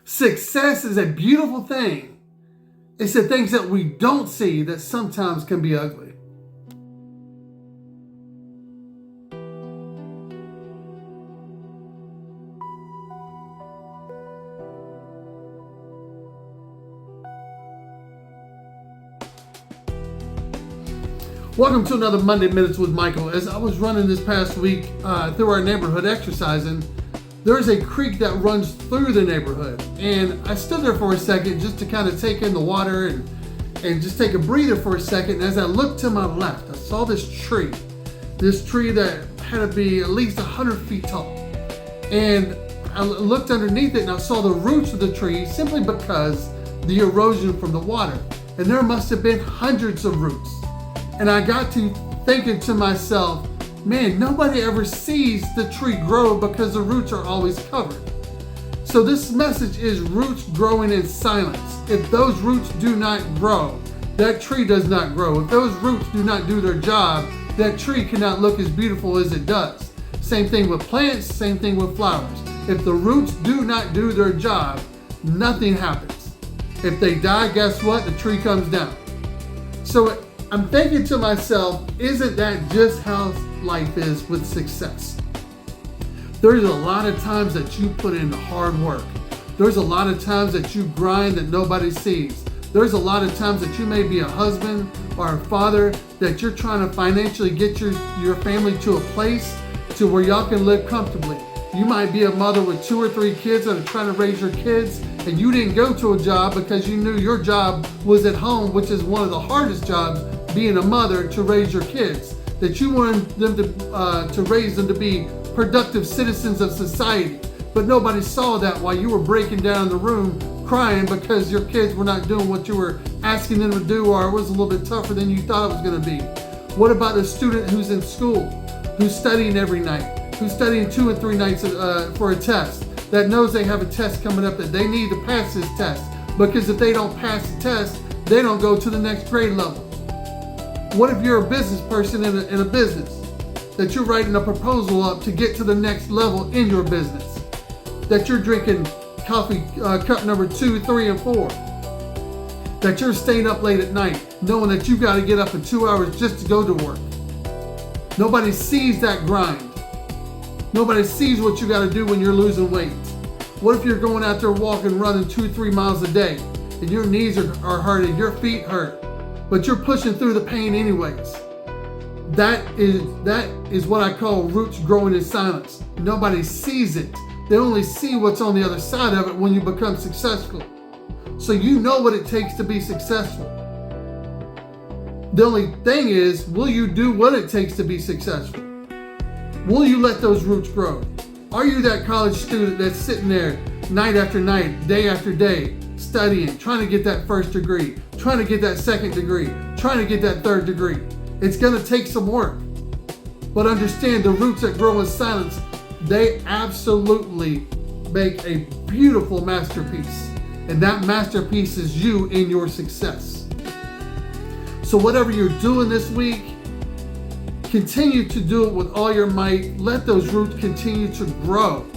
Success is a beautiful thing. It's the things that we don't see that sometimes can be ugly. Welcome to another Monday Minutes with Michael. As I was running this past week through our neighborhood exercising, there is a creek that runs through the neighborhood. And I stood there for a second just to kind of take in the water and just take a breather for a second. And as I looked to my left, I saw this tree that had to be at least 100 feet tall. And I looked underneath it and I saw the roots of the tree simply because the erosion from the water. And there must have been hundreds of roots. And I got to thinking to myself, man, nobody ever sees the tree grow because the roots are always covered. So this message is roots growing in silence. If those roots do not grow, that tree does not grow. If those roots do not do their job, that tree cannot look as beautiful as it does. Same thing with plants, same thing with flowers. If the roots do not do their job, nothing happens. If they die, guess what? The tree comes down. So I'm thinking to myself, isn't that just how life is with success? There's a lot of times that you put in the hard work. There's a lot of times that you grind that nobody sees. There's a lot of times that you may be a husband or a father that you're trying to financially get your family to a place to where y'all can live comfortably. You might be a mother with 2 or 3 kids that are trying to raise your kids, and you didn't go to a job because you knew your job was at home, which is one of the hardest jobs, being a mother, to raise your kids. That you wanted them to raise them to be productive citizens of society. But nobody saw that while you were breaking down in the room crying because your kids were not doing what you were asking them to do, or it was a little bit tougher than you thought it was going to be. What about the student who's in school, who's studying every night, who's studying 2 and 3 nights for a test, that knows they have a test coming up that they need to pass this test, because if they don't pass the test, they don't go to the next grade level? What if you're a business person in a business that you're writing a proposal up to get to the next level in your business, that you're drinking coffee cup number 2, 3, and 4, that you're staying up late at night knowing that you got to get up in 2 hours just to go to work? Nobody sees that grind. Nobody sees what you got to do when you're losing weight. What if you're going out there walking, running 2-3 miles a day, and your knees are hurting, your feet hurt, but you're pushing through the pain anyways? That is what I call roots growing in silence. Nobody sees it. They only see what's on the other side of it when you become successful. So you know what it takes to be successful. The only thing is, will you do what it takes to be successful? Will you let those roots grow? Are you that college student that's sitting there night after night, day after day, studying, trying to get that first degree, trying to get that second degree, trying to get that third degree? It's going to take some work. But understand, the roots that grow in silence, they absolutely make a beautiful masterpiece. And that masterpiece is you in your success. So whatever you're doing this week, continue to do it with all your might. Let those roots continue to grow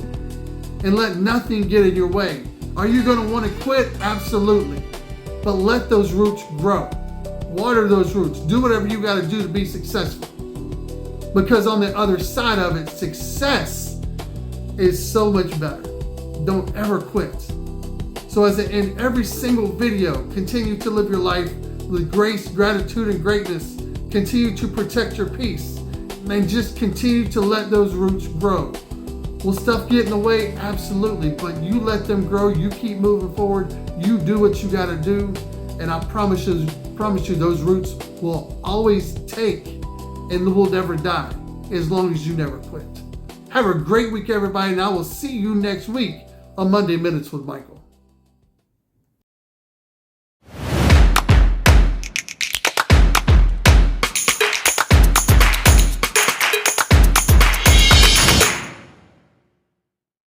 and let nothing get in your way. Are you going to want to quit? Absolutely. But let those roots grow. Water those roots. Do whatever you got to do to be successful. Because on the other side of it, success is so much better. Don't ever quit. So as I end every single video, continue to live your life with grace, gratitude, and greatness. Continue to protect your peace. And just continue to let those roots grow. Will stuff get in the way? Absolutely. But you let them grow. You keep moving forward. You do what you got to do. And I promise you, those roots will always take and will never die as long as you never quit. Have a great week, everybody, and I will see you next week on Monday Minutes with Michael.